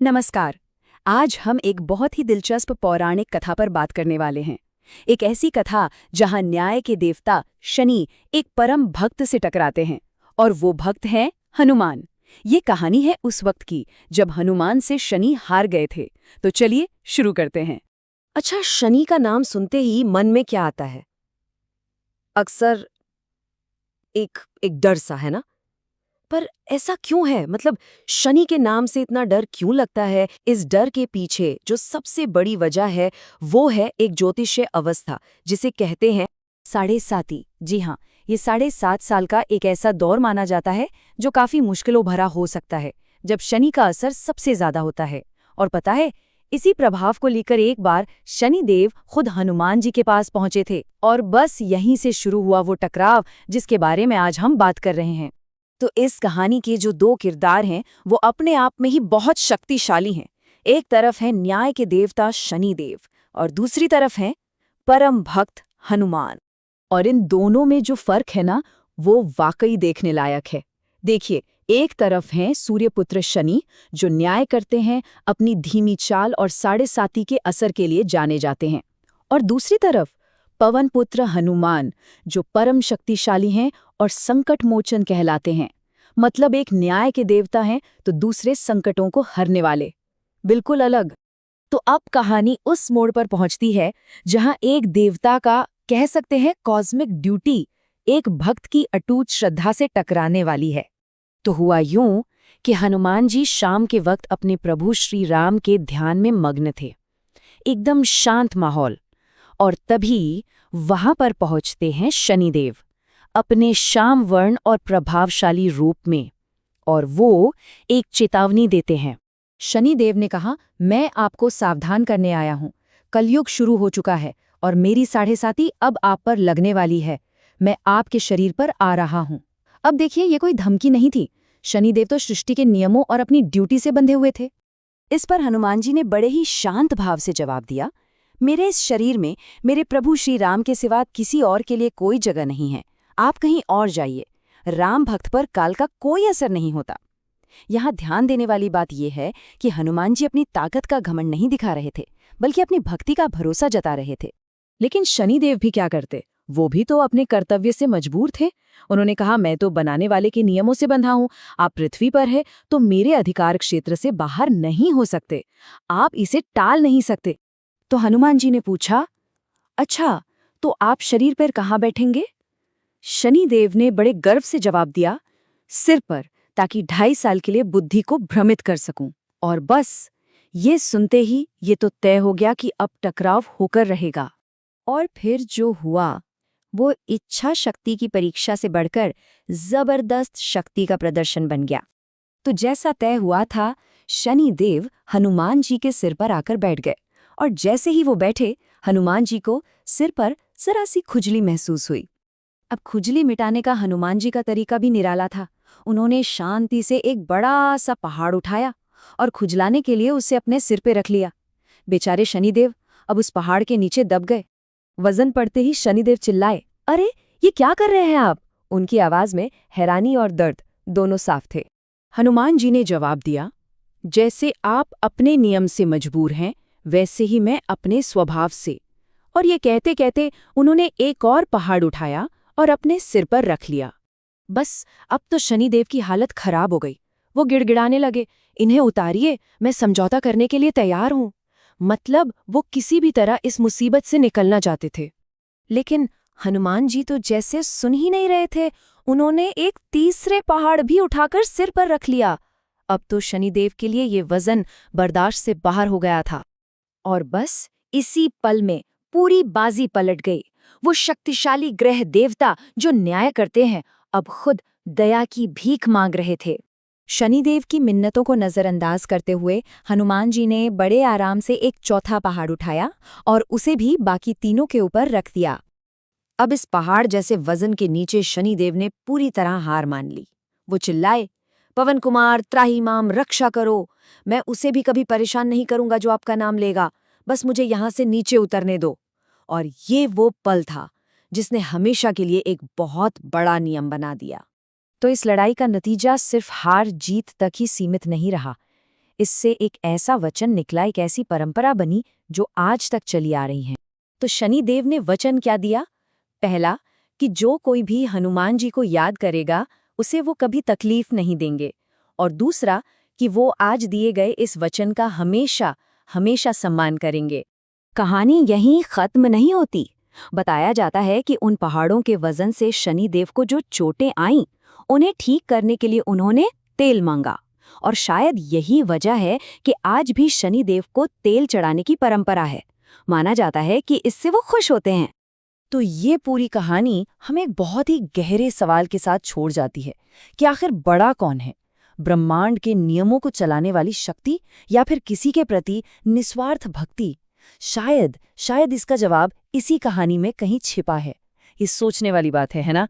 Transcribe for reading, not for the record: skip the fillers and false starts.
नमस्कार। आज हम एक बहुत ही दिलचस्प पौराणिक कथा पर बात करने वाले हैं। एक ऐसी कथा जहां न्याय के देवता शनि एक परम भक्त से टकराते हैं और वो भक्त हैं हनुमान। ये कहानी है उस वक्त की जब हनुमान से शनि हार गए थे। तो चलिए शुरू करते हैं। अच्छा, शनि का नाम सुनते ही मन में क्या आता है? अक्सर एक एक डर सा, है ना? पर ऐसा क्यों है? मतलब शनि के नाम से इतना डर क्यों लगता है? इस डर के पीछे जो सबसे बड़ी वजह है वो है एक ज्योतिषीय अवस्था जिसे कहते हैं साढ़े साती। जी हाँ, ये 7.5 साल का एक ऐसा दौर माना जाता है जो काफी मुश्किलों भरा हो सकता है, जब शनि का असर सबसे ज्यादा होता है। और पता है, इसी प्रभाव को लेकर एक बार शनिदेव खुद हनुमान जी के पास पहुंचे थे और बस यहीं से शुरू हुआ वो टकराव जिसके बारे में आज हम बात कर रहे हैं। तो इस कहानी के जो दो किरदार हैं वो अपने आप में ही बहुत शक्तिशाली हैं। एक तरफ है न्याय के देवता शनिदेव और दूसरी तरफ है परम भक्त हनुमान। और इन दोनों में जो फर्क है ना, वो वाकई देखने लायक है। देखिए, एक तरफ हैं सूर्यपुत्र शनि, जो न्याय करते हैं, अपनी धीमी चाल और 7.5 के असर के लिए जाने जाते हैं। और दूसरी तरफ पवन पुत्र हनुमान, जो परम शक्तिशाली हैं और संकट मोचन कहलाते हैं। मतलब एक न्याय के देवता हैं तो दूसरे संकटों को हरने वाले। बिल्कुल अलग। तो अब कहानी उस मोड़ पर पहुंचती है जहां एक देवता का, कह सकते हैं, कॉस्मिक ड्यूटी एक भक्त की अटूट श्रद्धा से टकराने वाली है। तो हुआ यूं कि हनुमान जी शाम के वक्त अपने प्रभु श्री राम के ध्यान में मग्न थे। एकदम शांत माहौल। और तभी वहां पर पहुंचते हैं शनिदेव, अपने श्याम वर्ण और प्रभावशाली रूप में। और वो एक चेतावनी देते हैं। शनिदेव ने कहा, मैं आपको सावधान करने आया हूं। कलयुग शुरू हो चुका है और मेरी 7.5 अब आप पर लगने वाली है। मैं आपके शरीर पर आ रहा हूं। अब देखिए, ये कोई धमकी नहीं थी। शनिदेव तो सृष्टि के नियमों और अपनी ड्यूटी से बंधे हुए थे। इस पर हनुमान जी ने बड़े ही शांत भाव से जवाब दिया, मेरे इस शरीर में मेरे प्रभु श्री राम के सिवा किसी और के लिए कोई जगह नहीं है। आप कहीं और जाइए। राम भक्त पर काल का कोई असर नहीं होता। यहाँ ध्यान देने वाली बात यह है कि हनुमान जी अपनी ताकत का घमंड नहीं दिखा रहे थे, बल्कि अपनी भक्ति का भरोसा जता रहे थे। लेकिन शनिदेव भी क्या करते? वो भी तो अपने कर्तव्य से मजबूर थे। उन्होंने कहा, मैं तो बनाने वाले के नियमों से बंधा हूं। आप पृथ्वी पर है तो मेरे अधिकार क्षेत्र से बाहर नहीं हो सकते। आप इसे टाल नहीं सकते। तो हनुमान जी ने पूछा, अच्छा, तो आप शरीर पर कहाँ बैठेंगे? शनिदेव ने बड़े गर्व से जवाब दिया, सिर पर, ताकि 2.5 साल के लिए बुद्धि को भ्रमित कर सकूं। और बस ये सुनते ही ये तो तय हो गया कि अब टकराव होकर रहेगा। और फिर जो हुआ वो इच्छा शक्ति की परीक्षा से बढ़कर जबरदस्त शक्ति का प्रदर्शन बन गया। तो जैसा तय हुआ था, शनिदेव हनुमान जी के सिर पर आकर बैठ गए। और जैसे ही वो बैठे, हनुमान जी को सिर पर जरा सी खुजली महसूस हुई। अब खुजली मिटाने का हनुमान जी का तरीका भी निराला था। उन्होंने शांति से एक बड़ा सा पहाड़ उठाया और खुजलाने के लिए उसे अपने सिर पे रख लिया। बेचारे शनिदेव अब उस पहाड़ के नीचे दब गए। वजन पड़ते ही शनिदेव चिल्लाए, अरे, ये क्या कर रहे हैं आप? उनकी आवाज में हैरानी और दर्द दोनों साफ थे। हनुमान जी ने जवाब दिया, जैसे आप अपने नियम से मजबूर हैं, वैसे ही मैं अपने स्वभाव से। और ये कहते कहते उन्होंने एक और पहाड़ उठाया और अपने सिर पर रख लिया। बस अब तो शनिदेव की हालत खराब हो गई। वो गिड़गिड़ाने लगे, इन्हें उतारिए, मैं समझौता करने के लिए तैयार हूं। मतलब वो किसी भी तरह इस मुसीबत से निकलना चाहते थे। लेकिन हनुमान जी तो जैसे सुन ही नहीं रहे थे। उन्होंने एक तीसरे पहाड़ भी उठाकर सिर पर रख लिया। अब तो शनिदेव के लिए ये वजन बर्दाश्त से बाहर हो गया था। और बस इसी पल में पूरी बाजी पलट गई। वो शक्तिशाली ग्रह देवता जो न्याय करते हैं, अब खुद दया की भीख मांग रहे थे। शनिदेव की मिन्नतों को नजरअंदाज करते हुए हनुमान जी ने बड़े आराम से एक चौथा पहाड़ उठाया और उसे भी बाकी तीनों के ऊपर रख दिया। अब इस पहाड़ जैसे वजन के नीचे शनिदेव ने पूरी तरह हार मान ली। वो चिल्लाए, पवन कुमार, त्राहिमाम, रक्षा करो। मैं उसे भी कभी परेशान नहीं करूंगा जो आपका नाम लेगा। बस मुझे यहां से नीचे उतरने दो। और ये वो पल था जिसने हमेशा के लिए एक बहुत बड़ा नियम बना दिया। तो इस लड़ाई का नतीजा सिर्फ हार जीत तक ही सीमित नहीं रहा। इससे एक ऐसा वचन निकला, एक ऐसी परंपरा बनी जो आज तक चली आ रही है। तो शनिदेव ने वचन क्या दिया? पहला, कि जो कोई भी हनुमान जी को याद करेगा उसे वो कभी तकलीफ नहीं देंगे, और दूसरा कि वो आज दिए गए इस वचन का हमेशा हमेशा सम्मान करेंगे। कहानी यहीं खत्म नहीं होती। बताया जाता है कि उन पहाड़ों के वजन से शनिदेव को जो चोटें आईं, उन्हें ठीक करने के लिए उन्होंने तेल मांगा, और शायद यही वजह है कि आज भी शनिदेव को तेल चढ़ाने की परंपरा है। माना जाता है कि इससे वो खुश होते हैं। तो ये पूरी कहानी हमें एक बहुत ही गहरे सवाल के साथ छोड़ जाती है कि आखिर बड़ा कौन है, ब्रह्मांड के नियमों को चलाने वाली शक्ति या फिर किसी के प्रति निस्वार्थ भक्ति? शायद इसका जवाब इसी कहानी में कहीं छिपा है। ये सोचने वाली बात है ना?